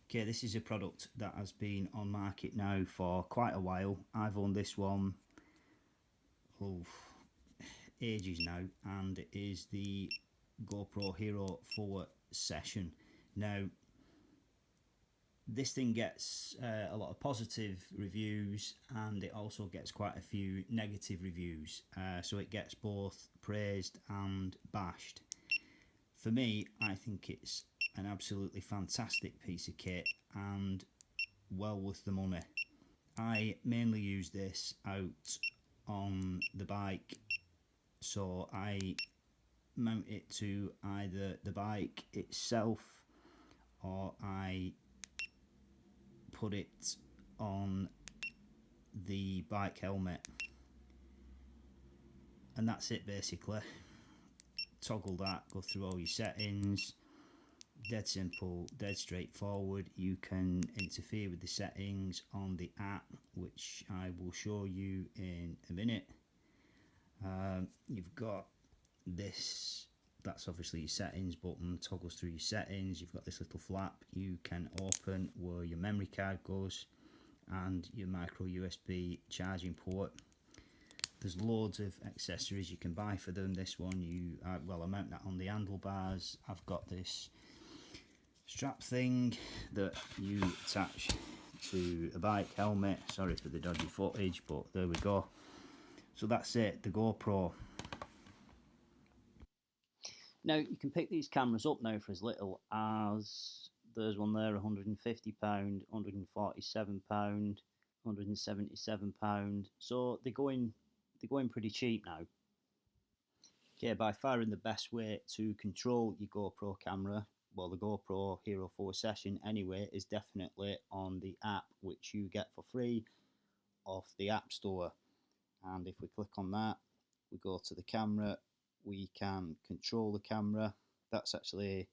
Okay, this is a product that has been on market now for quite a while. I've owned this one ages now, and it is the GoPro Hero 4 Session. Now, this thing gets a lot of positive reviews, and it also gets quite a few negative reviews. So it gets both praised and bashed. For me, I think it's an absolutely fantastic piece of kit and well worth the money. I mainly use this out on the bike, so I mount it to either the bike itself or I put it on the bike helmet, and that's it basically. Toggle that, go through all your settings. Dead simple, dead straightforward. You can interfere with the settings on the app, which I will show you in a minute. You've got this, that's obviously your settings button, toggles through your settings. You've got this little flap you can open where your memory card goes and your micro USB charging port. There's loads of accessories you can buy for them. This one, I mount that on the handlebars. I've got this strap thing that you attach to a bike helmet. Sorry for the dodgy footage, but there we go. So that's it, the GoPro. Now you can pick these cameras up now for as little as, there's one there, £150, £147, £177. So they're going pretty cheap now. Okay, by far and the best way to control your GoPro camera, well, the GoPro Hero 4 Session anyway, is definitely on the app, which you get for free off the App Store. And if we click on that, we go to the camera, we can control the camera. That's actually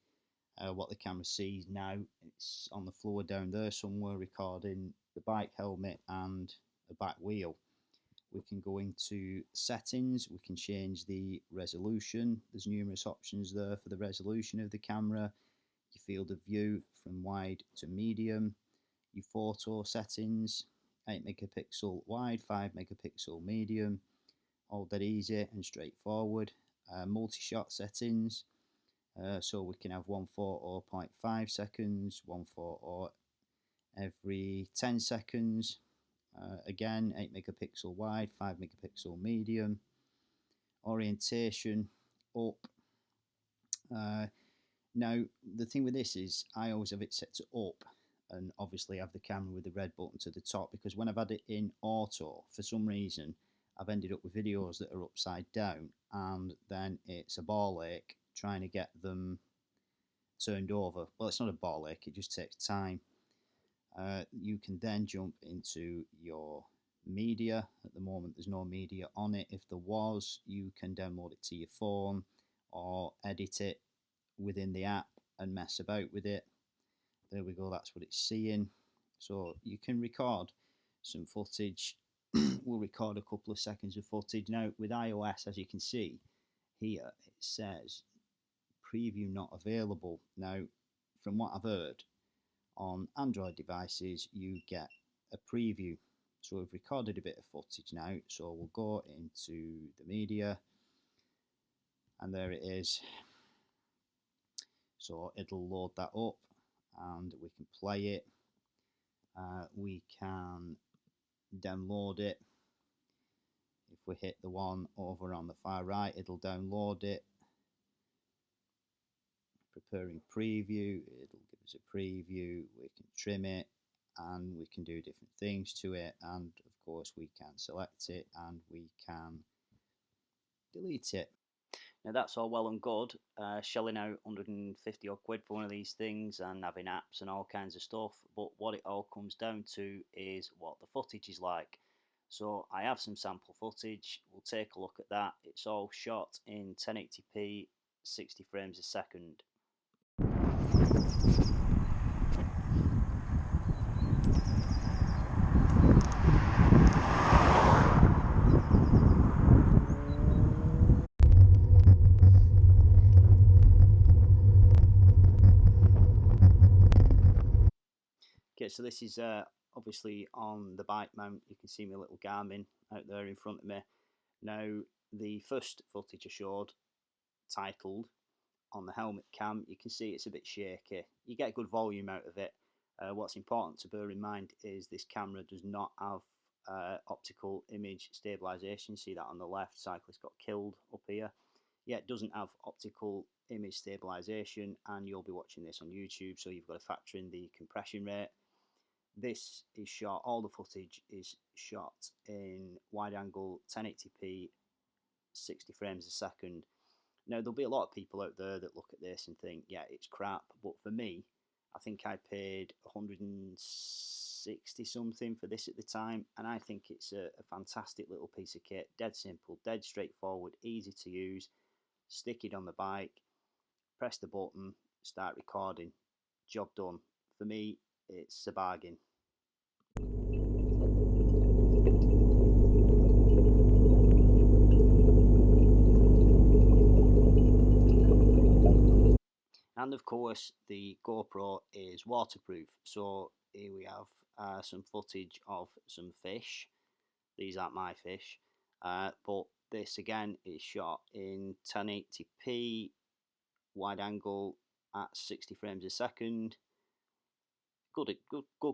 what the camera sees now. It's on the floor down there somewhere, recording the bike helmet and the back wheel. We can go into settings, we can change the resolution. There's numerous options there for the resolution of the camera, your field of view from wide to medium, your photo settings, 8 megapixel wide, 5 megapixel medium, all dead easy and straightforward. Multi-shot settings, so we can have one photo 0.5 seconds, one photo every 10 seconds. Again, 8 megapixel wide, 5 megapixel medium. Orientation up. Now, the thing with this is I always have it set to up, and obviously have the camera with the red button to the top, because when I've had it in auto, for some reason, I've ended up with videos that are upside down, and then it's a ball ache trying to get them turned over. Well, it's not a ball ache, it just takes time. You can then jump into your media. At the moment there's no media on it. If there was, you can download it to your phone or edit it within the app and mess about with it. There we go, that's what it's seeing. So you can record some footage. We'll record a couple of seconds of footage. Now with iOS, as you can see here, it says preview not available. Now from what I've heard, on Android devices you get a preview. So we've recorded a bit of footage now, so we'll go into the media, and there it is. So it'll load that up and we can play it. We can download it. If we hit the one over on the far right, it'll download it. Preparing preview, it'll give us a preview. We can trim it and we can do different things to it, and of course we can select it and we can delete it. Now that's all well and good, shelling out 150 odd quid for one of these things and having apps and all kinds of stuff, but what it all comes down to is what the footage is like. So I have some sample footage, we'll take a look at that. It's all shot in 1080p, 60 frames a second. so this is obviously on the bike mount. You can see my little Garmin out there in front of me. Now, the first footage I showed, titled on the helmet cam, you can see it's a bit shaky. You get good volume out of it. What's important to bear in mind is this camera does not have optical image stabilization. See that on the left, cyclist got killed up here. Yeah, it doesn't have optical image stabilization, and you'll be watching this on YouTube, so you've got to factor in the compression rate. This is shot, all the footage is shot in wide angle 1080p 60 frames a second. Now, there'll be a lot of people out there that look at this and think, yeah, it's crap. But for me, I think I paid 160 something for this at the time, and I think it's a fantastic little piece of kit. Dead simple, dead straightforward, easy to use. Stick it on the bike, press the button, start recording. Job done. For me, it's a bargain. And of course, the GoPro is waterproof. So here we have some footage of some fish. These aren't my fish, but this again is shot in 1080p wide angle at 60 frames a second. Good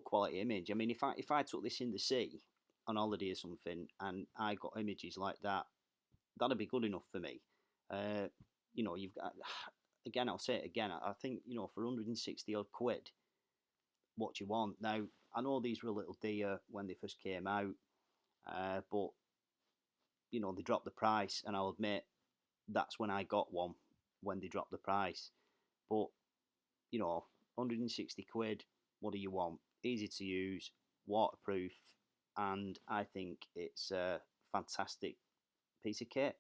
quality image. I mean, if I took this in the sea on holiday or something, and I got images like that, that'd be good enough for me. You've got, again, I'll say it again. I think for 160 odd quid, what do you want? Now, I know these were a little dear when they first came out, but they dropped the price, and I'll admit that's when I got one, when they dropped the price. But 160 quid, what do you want? Easy to use, waterproof, and I think it's a fantastic piece of kit.